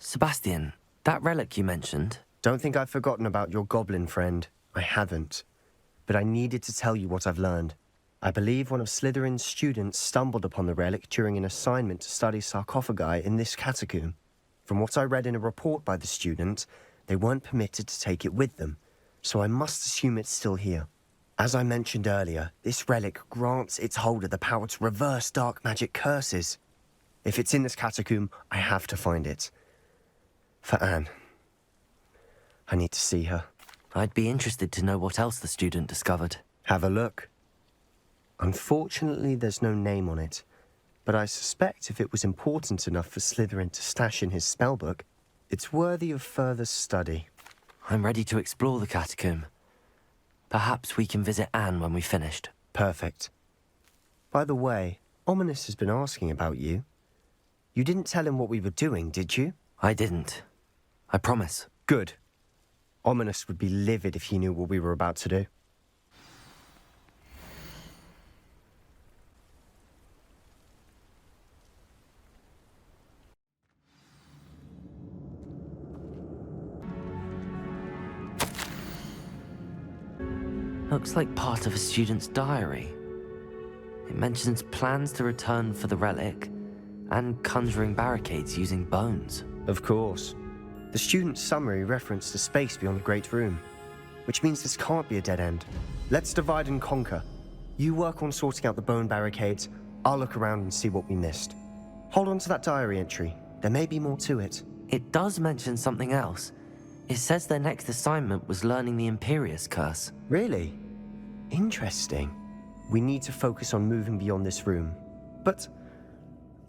Sebastian, that relic you mentioned... Don't think I've forgotten about your goblin friend. I haven't. But I needed to tell you what I've learned. I believe one of Slytherin's students stumbled upon the relic during an assignment to study sarcophagi in this ChaKKung. From what I read in a report by the student, they weren't permitted to take it with them, so I must assume it's still here. As I mentioned earlier, this relic grants its holder the power to reverse dark magic curses. If it's in this ChaKKung, I have to find it. For Anne. I need to see her. I'd be interested to know what else the student discovered. Have a look. Unfortunately, there's no name on it, but I suspect if it was important enough for Slytherin to stash in his spellbook, it's worthy of further study. I'm ready to explore the ChaKKung. Perhaps we can visit Anne when we've finished. Perfect. By the way, Ominous has been asking about you. You didn't tell him what we were doing, did you? I didn't. I promise. Good. Ominous would be livid if he knew what we were about to do. Looks like part of a student's diary. It mentions plans to return for the relic and conjuring barricades using bones. Of course. The student's summary referenced a space beyond the Great Room, which means this can't be a dead end. Let's divide and conquer. You work on sorting out the bone barricades, I'll look around and see what we missed. Hold on to that diary entry. There may be more to it. It does mention something else. It says their next assignment was learning the Imperious Curse. Really? Interesting. We need to focus on moving beyond this room. But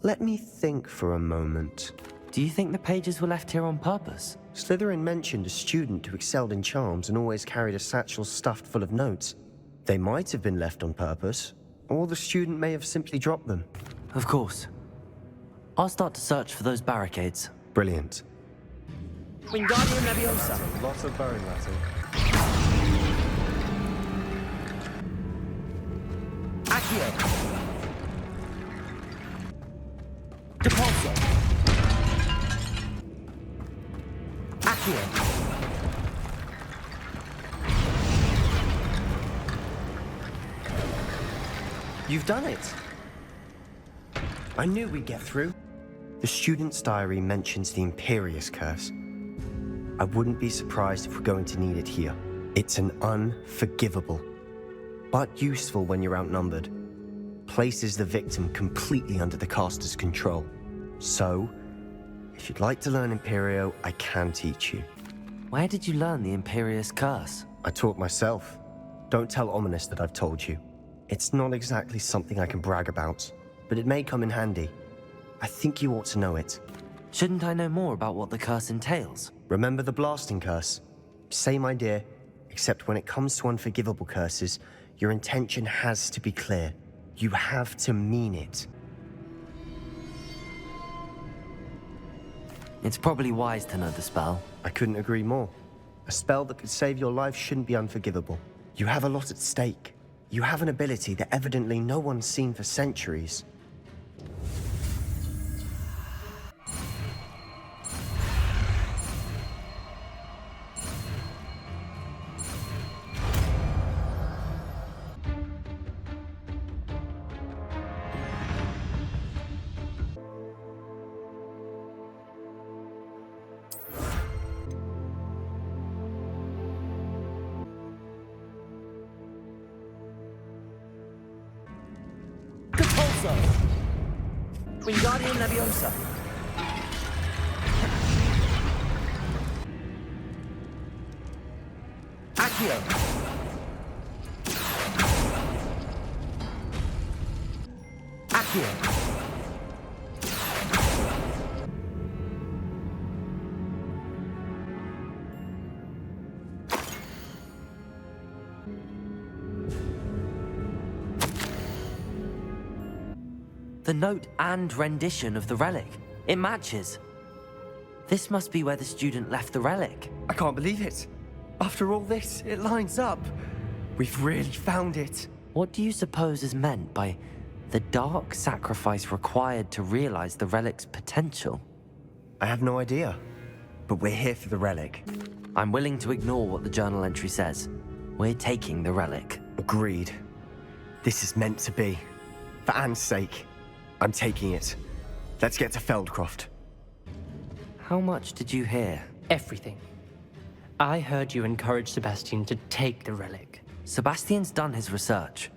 let me think for a moment. Do you think the pages were left here on purpose? Slytherin mentioned a student who excelled in charms and always carried a satchel stuffed full of notes. They might have been left on purpose, or the student may have simply dropped them. Of course. I'll start to search for those barricades. Brilliant. Wingardium Leviosa. Lots of bone rattle. Accio. Depulso. Accio. You've done it. I knew we'd get through. The student's diary mentions the Imperious Curse. I wouldn't be surprised if we're going to need it here. It's an unforgivable, but useful when you're outnumbered. Places the victim completely under the caster's control. So, if you'd like to learn Imperio, I can teach you. Where did you learn the Imperious Curse? I taught myself. Don't tell Ominous that I've told you. It's not exactly something I can brag about, but it may come in handy. I think you ought to know it. Shouldn't I know more about what the curse entails? Remember the blasting curse? Same idea, except when it comes to unforgivable curses, your intention has to be clear. You have to mean it. It's probably wise to know the spell. I couldn't agree more. A spell that could save your life shouldn't be unforgivable. You have a lot at stake. You have an ability that evidently no one's seen for centuries. Wingardium Leviosa. Accio. Accio. The note and rendition of the relic. It matches. This must be where the student left the relic. I can't believe it. After all this, it lines up. We've really found it. What do you suppose is meant by the dark sacrifice required to realize the relic's potential? I have no idea. But we're here for the relic. I'm willing to ignore what the journal entry says. We're taking the relic. Agreed. This is meant to be. For Anne's sake, I'm taking it. Let's get to Feldcroft. How much did you hear? Everything. I heard you encourage Sebastian to take the relic. Sebastian's done his research.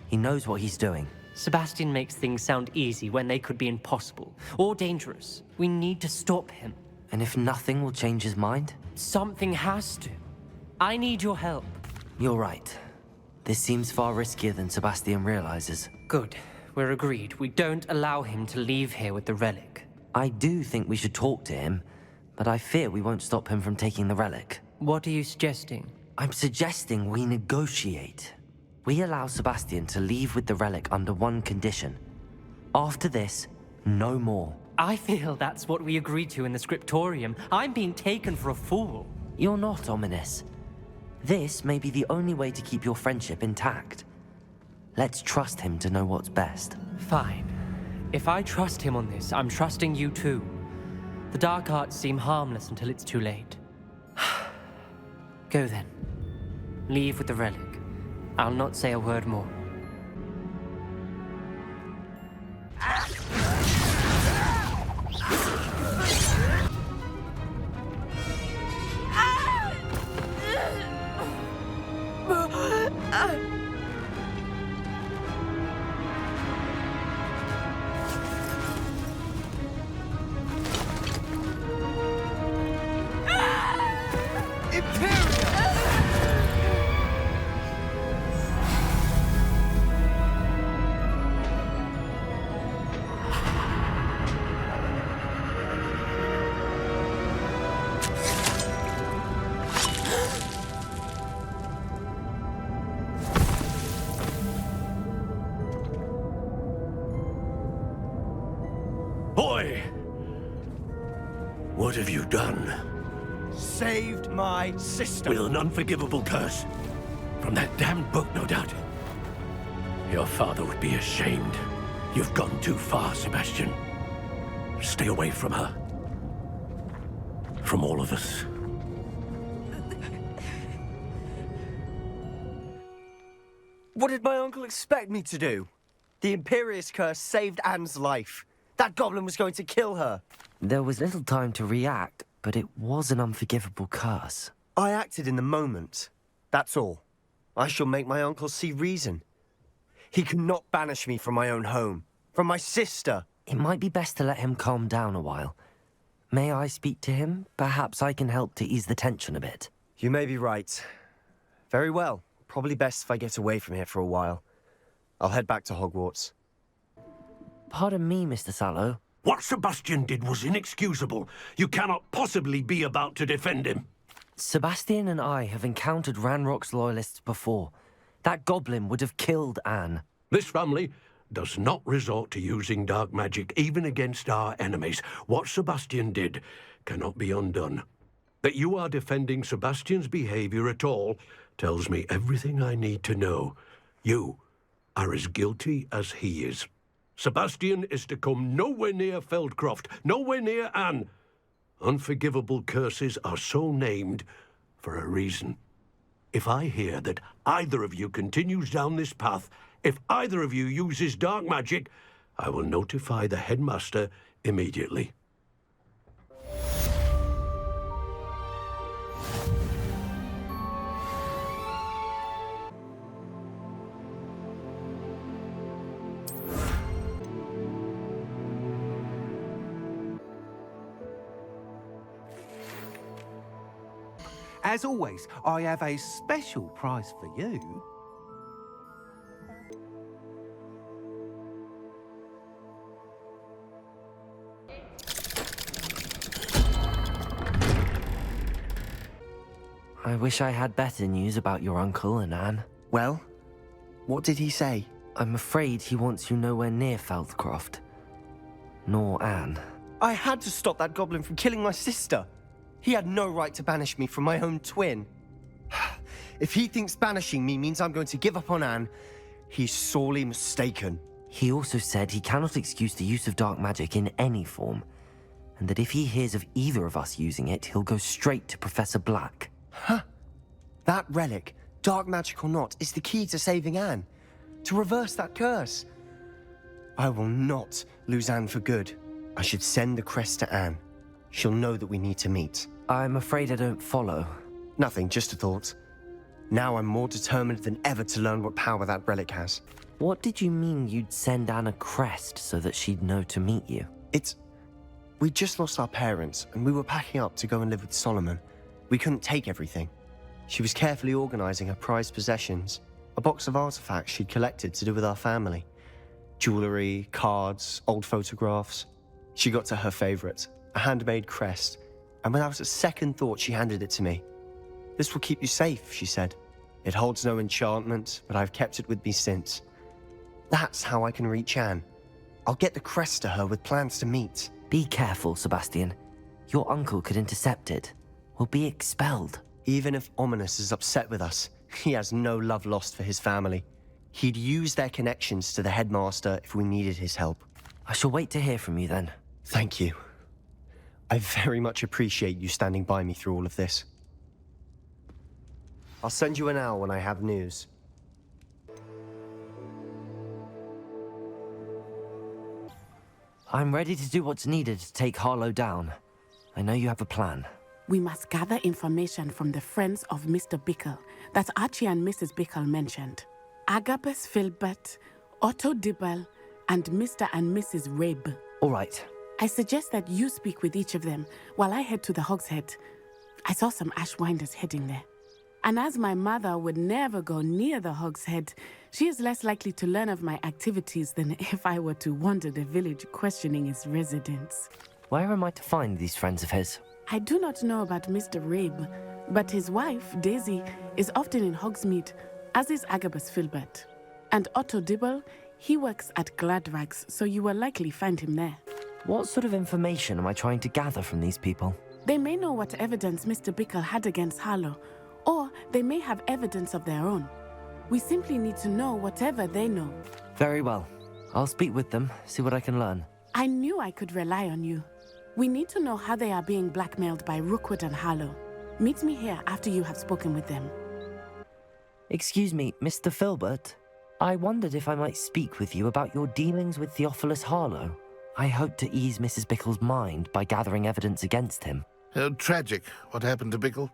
He knows what he's doing. Sebastian makes things sound easy when they could be impossible or dangerous. We need to stop him. And if nothing will change his mind? Something has to. I need your help. You're right. This seems far riskier than Sebastian realizes. Good. We're agreed. We don't allow him to leave here with the relic. I do think we should talk to him, but I fear we won't stop him from taking the relic. What are you suggesting? I'm suggesting we negotiate. We allow Sebastian to leave with the relic under one condition. After this, no more. I feel that's what we agreed to in the scriptorium. I'm being taken for a fool. You're not ominous. This may be the only way to keep your friendship intact. Let's trust him to know what's best. Fine. If I trust him on this, I'm trusting you too. The dark arts seem harmless until it's too late. Go then. Leave with the relic. I'll not say a word more. Boy! What have you done? Saved my sister. With an unforgivable curse. From that damned book, no doubt. Your father would be ashamed. You've gone too far, Sebastian. Stay away from her. From all of us. What did my uncle expect me to do? The Imperious curse saved Anne's life. That goblin was going to kill her. There was little time to react, but it was an unforgivable curse. I acted in the moment. That's all. I shall make my uncle see reason. He cannot banish me from my own home, from my sister. It might be best to let him calm down a while. May I speak to him? Perhaps I can help to ease the tension a bit. You may be right. Very well. Probably best if I get away from here for a while. I'll head back to Hogwarts. Pardon me, Mr. Sallow. What Sebastian did was inexcusable. You cannot possibly be about to defend him. Sebastian and I have encountered Ranrock's loyalists before. That goblin would have killed Anne. This family does not resort to using dark magic even against our enemies. What Sebastian did cannot be undone. That you are defending Sebastian's behavior at all tells me everything I need to know. You are as guilty as he is. Sebastian is to come nowhere near Feldcroft, nowhere near Anne. Unforgivable curses are so named for a reason. If I hear that either of you continues down this path, if either of you uses dark magic, I will notify the headmaster immediately. As always, I have a special prize for you. I wish I had better news about your uncle and Anne. Well, what did he say? I'm afraid he wants you nowhere near Feldcroft. Nor Anne. I had to stop that goblin from killing my sister. He had no right to banish me from my own twin. If he thinks banishing me means I'm going to give up on Anne, he's sorely mistaken. He also said he cannot excuse the use of dark magic in any form. and that if he hears of either of us using it, he'll go straight to Professor Black. Huh? That relic, dark magic or not, is the key to saving Anne. To reverse that curse. I will not lose Anne for good. I should send the crest to Anne. She'll know that we need to meet. I'm afraid I don't follow. Nothing, just a thought. Now I'm more determined than ever to learn what power that relic has. What did you mean you'd send Anne a crest so that she'd know to meet you? We'd just lost our parents, and we were packing up to go and live with Solomon. We couldn't take everything. She was carefully organizing her prized possessions, a box of artifacts she'd collected to do with our family. Jewelry, cards, old photographs. She got to her favorite, a handmade crest, and without a second thought she handed it to me. This will keep you safe, she said. It holds no enchantment, but I've kept it with me since. That's how I can reach Anne. I'll get the crest to her with plans to meet. Be careful, Sebastian. Your uncle could intercept it. We'll be expelled. Even if Ominous is upset with us, he has no love lost for his family. He'd use their connections to the headmaster if we needed his help. I shall wait to hear from you then. Thank you. I very much appreciate you standing by me through all of this. I'll send you an owl when I have news. I'm ready to do what's needed to take Harlow down. I know you have a plan. We must gather information from the friends of Mr. Bickle that Archie and Mrs. Bickle mentioned. Agabus Filbert, Otto Dibble, and Mr. and Mrs. Rabe. All right. I suggest that you speak with each of them while I head to the Hogshead. I saw some Ashwinders heading there. And as my mother would never go near the Hogshead, she is less likely to learn of my activities than if I were to wander the village questioning its residents. Where am I to find these friends of his? I do not know about Mr. Rabe, but his wife, Daisy, is often in Hogsmeade, as is Agabus Filbert. And Otto Dibble, he works at Gladrags, so you will likely find him there. What sort of information am I trying to gather from these people? They may know what evidence Mr. Bickle had against Harlow, or they may have evidence of their own. We simply need to know whatever they know. Very well. I'll speak with them, see what I can learn. I knew I could rely on you. We need to know how they are being blackmailed by Rookwood and Harlow. Meet me here after you have spoken with them. Excuse me, Mr. Filbert. I wondered if I might speak with you about your dealings with Theophilus Harlow. I hope to ease Mrs. Bickle's mind by gathering evidence against him. Tragic, what happened to Bickle.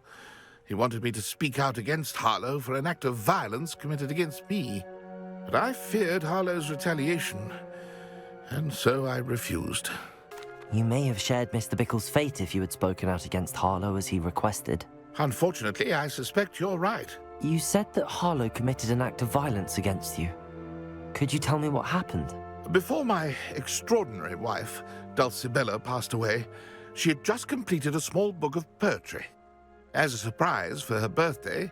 He wanted me to speak out against Harlow for an act of violence committed against me. But I feared Harlow's retaliation, and so I refused. You may have shared Mr. Bickle's fate if you had spoken out against Harlow as he requested. Unfortunately, I suspect you're right. You said that Harlow committed an act of violence against you. Could you tell me what happened? Before my extraordinary wife, Dulcibella, passed away, she had just completed a small book of poetry. As a surprise for her birthday,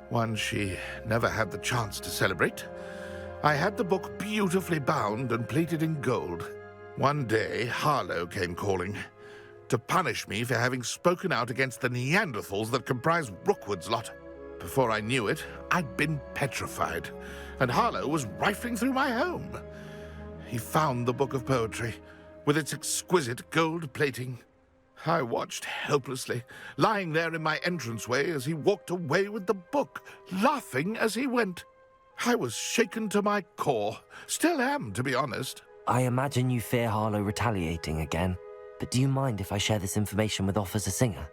one she never had the chance to celebrate, I had the book beautifully bound and plated in gold. One day, Harlow came calling to punish me for having spoken out against the Neanderthals that comprise Rookwood's lot. Before I knew it, I'd been petrified, and Harlow was rifling through my home. He found the book of poetry, with its exquisite gold plating. I watched helplessly, lying there in my entranceway as he walked away with the book, laughing as he went. I was shaken to my core. Still am, to be honest. I imagine you fear Harlow retaliating again, but do you mind if I share this information with Officer Singer?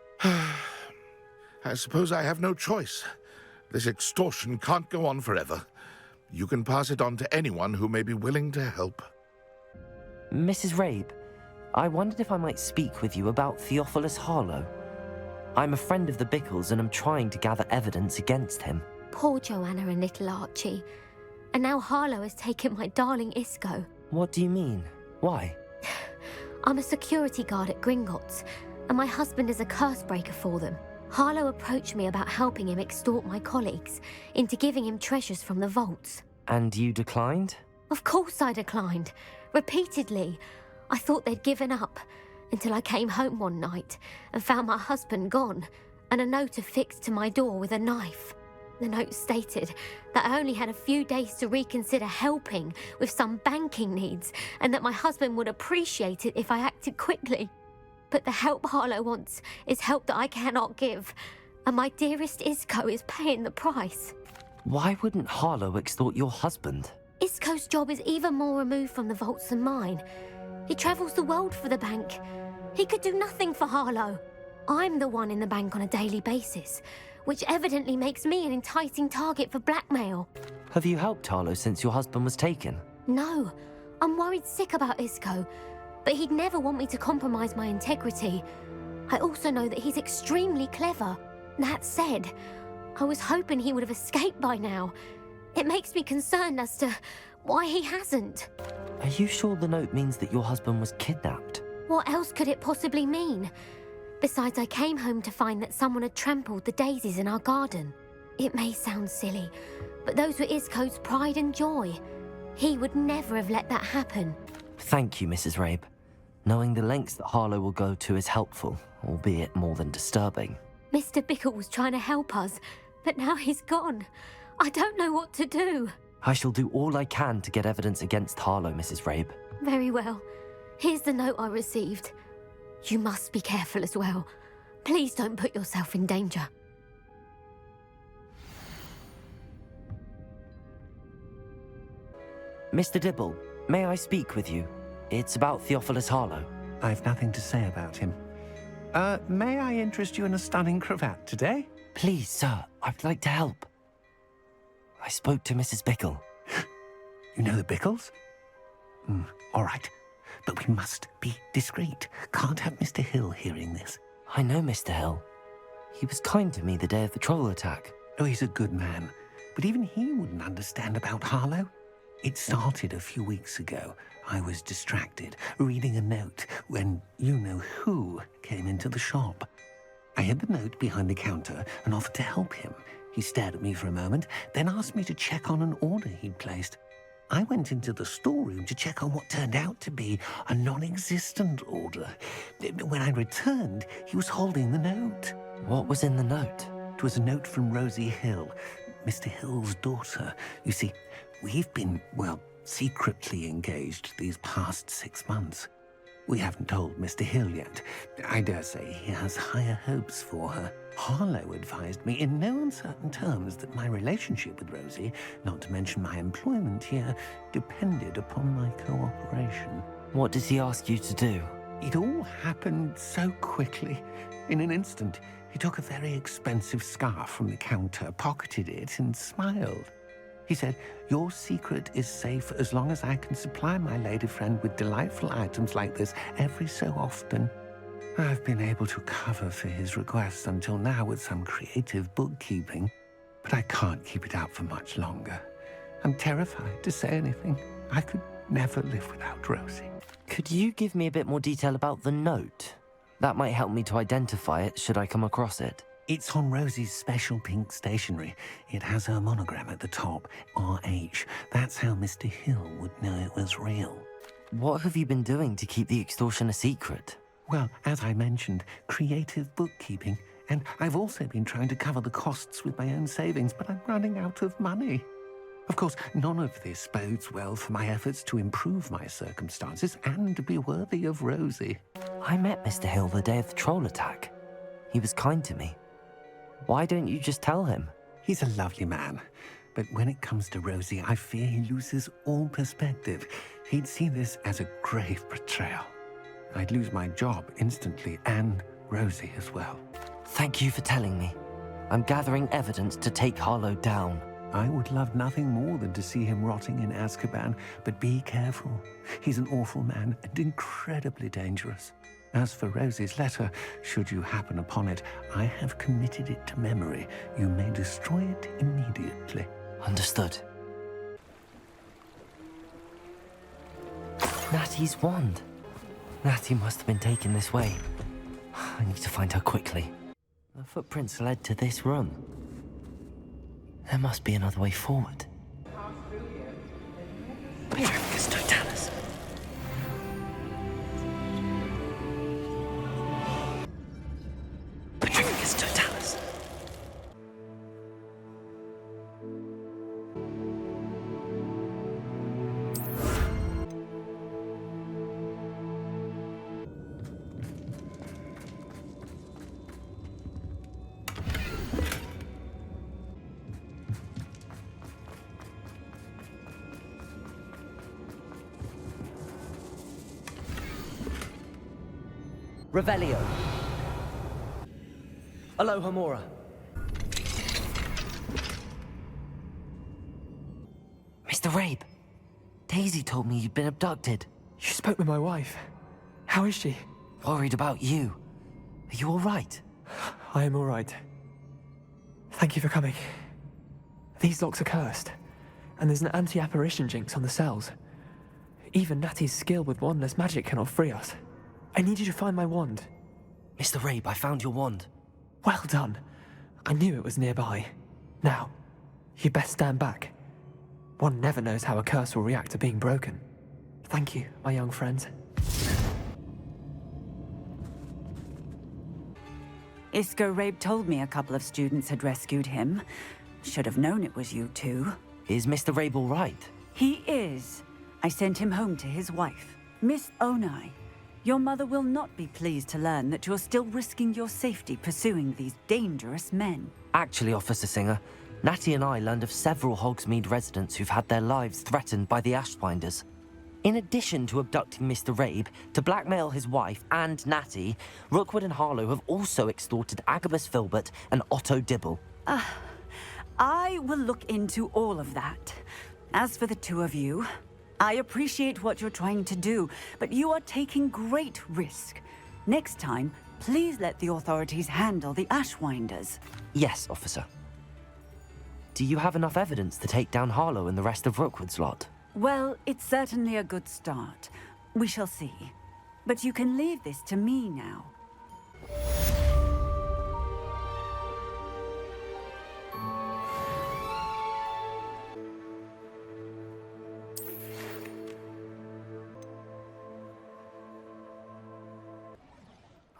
I suppose I have no choice. This extortion can't go on forever. You can pass it on to anyone who may be willing to help. Mrs. Rabe, I wondered if I might speak with you about Theophilus Harlow. I'm a friend of the Bickles and I'm trying to gather evidence against him. Poor Joanna and little Archie. And now Harlow has taken my darling Isco. What do you mean? Why? I'm a security guard at Gringotts, and my husband is a curse breaker for them. Harlow approached me about helping him extort my colleagues into giving him treasures from the vaults. And you declined? Of course I declined. Repeatedly. I thought they'd given up, until I came home one night and found my husband gone, and a note affixed to my door with a knife. The note stated that I only had a few days to reconsider helping with some banking needs, and that my husband would appreciate it if I acted quickly. But the help Harlow wants is help that I cannot give. And my dearest Isco is paying the price. Why wouldn't Harlow extort your husband? Isco's job is even more removed from the vaults than mine. He travels the world for the bank. He could do nothing for Harlow. I'm the one in the bank on a daily basis, which evidently makes me an enticing target for blackmail. Have you helped Harlow since your husband was taken? No, I'm worried sick about Isco, but he'd never want me to compromise my integrity. I also know that he's extremely clever. That said, I was hoping he would have escaped by now. It makes me concerned as to why he hasn't. Are you sure the note means that your husband was kidnapped? What else could it possibly mean? Besides, I came home to find that someone had trampled the daisies in our garden. It may sound silly, but those were Isco's pride and joy. He would never have let that happen. Thank you, Mrs. Rabe. Knowing the lengths that Harlow will go to is helpful, albeit more than disturbing. Mr. Bickle was trying to help us, but now he's gone. I don't know what to do. I shall do all I can to get evidence against Harlow, Mrs. Rabe. Very well. Here's the note I received. You must be careful as well. Please don't put yourself in danger. Mr. Dibble, may I speak with you? It's about Theophilus Harlow. I've nothing to say about him. May I interest you in a stunning cravat today? Please, sir, I'd like to help. I spoke to Mrs. Bickle. You know the Bickles? All right. But we must be discreet. Can't have Mr. Hill hearing this. I know Mr. Hill. He was kind to me the day of the troll attack. Oh, he's a good man. But even he wouldn't understand about Harlow. It started a few weeks ago. I was distracted, reading a note, when you-know-who came into the shop. I hid the note behind the counter and offered to help him. He stared at me for a moment, then asked me to check on an order he'd placed. I went into the storeroom to check on what turned out to be a non-existent order. When I returned, he was holding the note. What was in the note? It was a note from Rosie Hill, Mr. Hill's daughter. You see, we've been, secretly engaged these past 6 months. We haven't told Mr. Hill yet. I dare say he has higher hopes for her. Harlow advised me in no uncertain terms that my relationship with Rosie, not to mention my employment here, depended upon my cooperation. What does he ask you to do? It all happened so quickly. In an instant, he took a very expensive scarf from the counter, pocketed it, and smiled. He said, "Your secret is safe as long as I can supply my lady friend with delightful items like this every so often." I've been able to cover for his requests until now with some creative bookkeeping, but I can't keep it out for much longer. I'm terrified to say anything. I could never live without Rosie. Could you give me a bit more detail about the note? That might help me to identify it should I come across it. It's on Rosie's special pink stationery. It has her monogram at the top, RH. That's how Mr. Hill would know it was real. What have you been doing to keep the extortion a secret? Well, as I mentioned, creative bookkeeping. And I've also been trying to cover the costs with my own savings, but I'm running out of money. Of course, none of this bodes well for my efforts to improve my circumstances and to be worthy of Rosie. I met Mr. Hill the day of the troll attack. He was kind to me. Why don't you just tell him? He's a lovely man. But when it comes to Rosie, I fear he loses all perspective. He'd see this as a grave betrayal. I'd lose my job instantly, and Rosie as well. Thank you for telling me. I'm gathering evidence to take Harlow down. I would love nothing more than to see him rotting in Azkaban, but be careful. He's an awful man and incredibly dangerous. As for Rosie's letter, should you happen upon it, I have committed it to memory. You may destroy it immediately. Understood. Natty's wand. Natty must have been taken this way. I need to find her quickly. The footprints led to this room. There must be another way forward. Petrifgus totalis. Petrifgus totalis. Revelio. Alohomora. Mr. Rabe, Daisy told me you'd been abducted. You spoke with my wife. How is she? Worried about you. Are you all right? I am all right. Thank you for coming. These locks are cursed, and there's an anti-apparition jinx on the cells. Even Natty's skill with wandless magic cannot free us. I need you to find my wand. Mr. Rabe, I found your wand. Well done. I knew it was nearby. Now, you best stand back. One never knows how a curse will react to being broken. Thank you, my young friends. Isco Rabe told me a couple of students had rescued him. Should have known it was you two. Is Mr. Rabe all right? He is. I sent him home to his wife, Miss Onai. Your mother will not be pleased to learn that you're still risking your safety pursuing these dangerous men. Actually, Officer Singer, Natty and I learned of several Hogsmeade residents who've had their lives threatened by the Ashwinders. In addition to abducting Mr. Rabe to blackmail his wife and Natty, Rookwood and Harlow have also extorted Agabus Filbert and Otto Dibble. I will look into all of that. As for the two of you, I appreciate what you're trying to do, but you are taking great risk. Next time, please let the authorities handle the Ashwinders. Yes, officer. Do you have enough evidence to take down Harlow and the rest of Rookwood's lot? Well, it's certainly a good start. We shall see. But you can leave this to me now.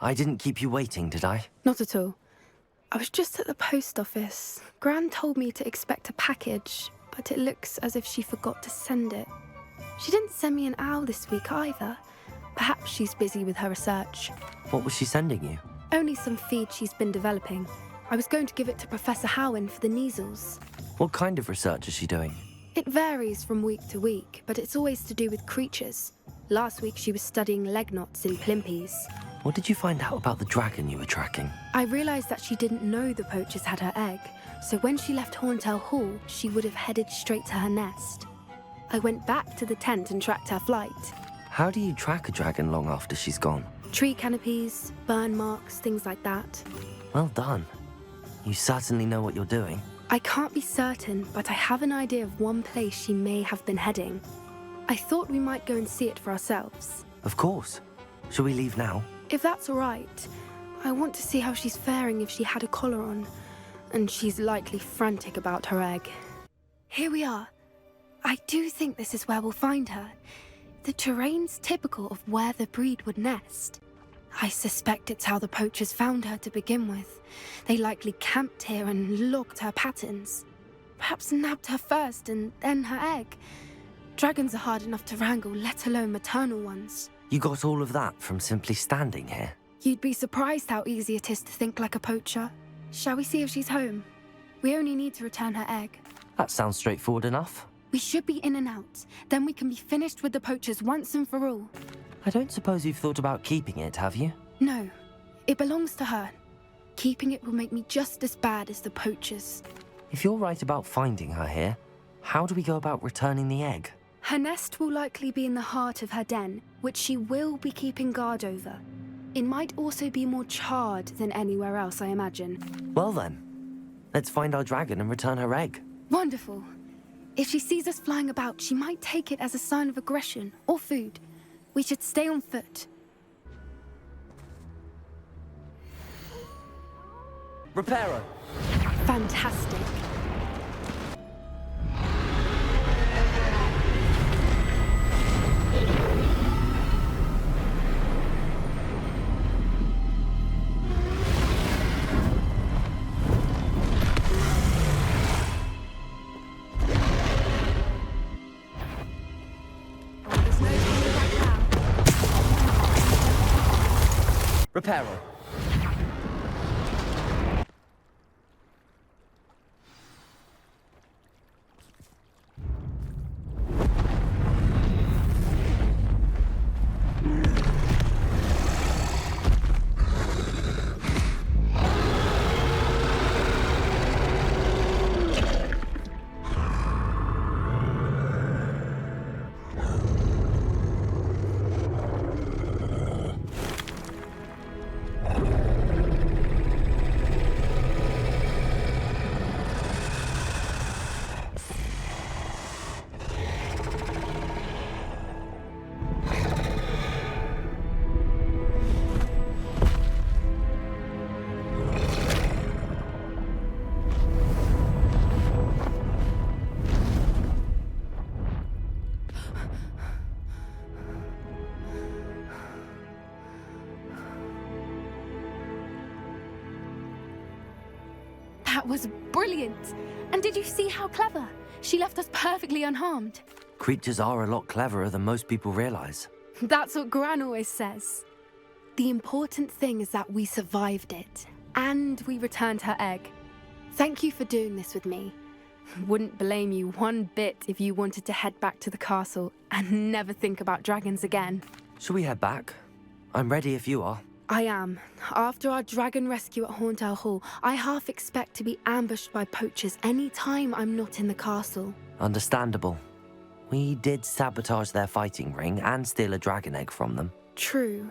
I didn't keep you waiting, did I? Not at all. I was just at the post office. Gran told me to expect a package, but it looks as if she forgot to send it. She didn't send me an owl this week either. Perhaps she's busy with her research. What was she sending you? Only some feed she's been developing. I was going to give it to Professor Howen for the measles. What kind of research is she doing? It varies from week to week, but it's always to do with creatures. Last week she was studying leg knots in plimpies. What did you find out about the dragon you were tracking? I realised that she didn't know the poachers had her egg, so when she left Horntail Hall, she would have headed straight to her nest. I went back to the tent and tracked her flight. How do you track a dragon long after she's gone? Tree canopies, burn marks, things like that. Well done. You certainly know what you're doing. I can't be certain, but I have an idea of one place she may have been heading. I thought we might go and see it for ourselves. Of course. Shall we leave now? If that's all right. I want to see how she's faring if she had a collar on. And she's likely frantic about her egg. Here we are. I do think this is where we'll find her. The terrain's typical of where the breed would nest. I suspect it's how the poachers found her to begin with. They likely camped here and logged her patterns. Perhaps nabbed her first and then her egg. Dragons are hard enough to wrangle, let alone maternal ones. You got all of that from simply standing here? You'd be surprised how easy it is to think like a poacher. Shall we see if she's home? We only need to return her egg. That sounds straightforward enough. We should be in and out. Then we can be finished with the poachers once and for all. I don't suppose you've thought about keeping it, have you? No. It belongs to her. Keeping it will make me just as bad as the poachers. If you're right about finding her here, how do we go about returning the egg? Her nest will likely be in the heart of her den, which she will be keeping guard over. It might also be more charred than anywhere else, I imagine. Well then, let's find our dragon and return her egg. Wonderful. If she sees us flying about, she might take it as a sign of aggression or food. We should stay on foot. Reparo. Fantastic. Reparo. That was brilliant. And did you see how clever? She left us perfectly unharmed. Creatures are a lot cleverer than most people realize. That's what Gran always says. The important thing is that we survived it, and we returned her egg. Thank you for doing this with me. Wouldn't blame you one bit if you wanted to head back to the castle and never think about dragons again. Shall we head back? I'm ready if you are. I am. After our dragon rescue at Hauntel Hall, I half expect to be ambushed by poachers any time I'm not in the castle. Understandable. We did sabotage their fighting ring and steal a dragon egg from them. True.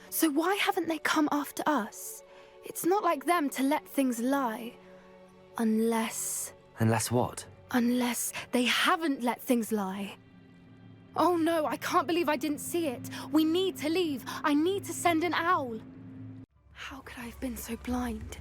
So why haven't they come after us? It's not like them to let things lie. Unless what? Unless they haven't let things lie. Oh no, I can't believe I didn't see it. We need to leave. I need to send an owl. How could I have been so blind?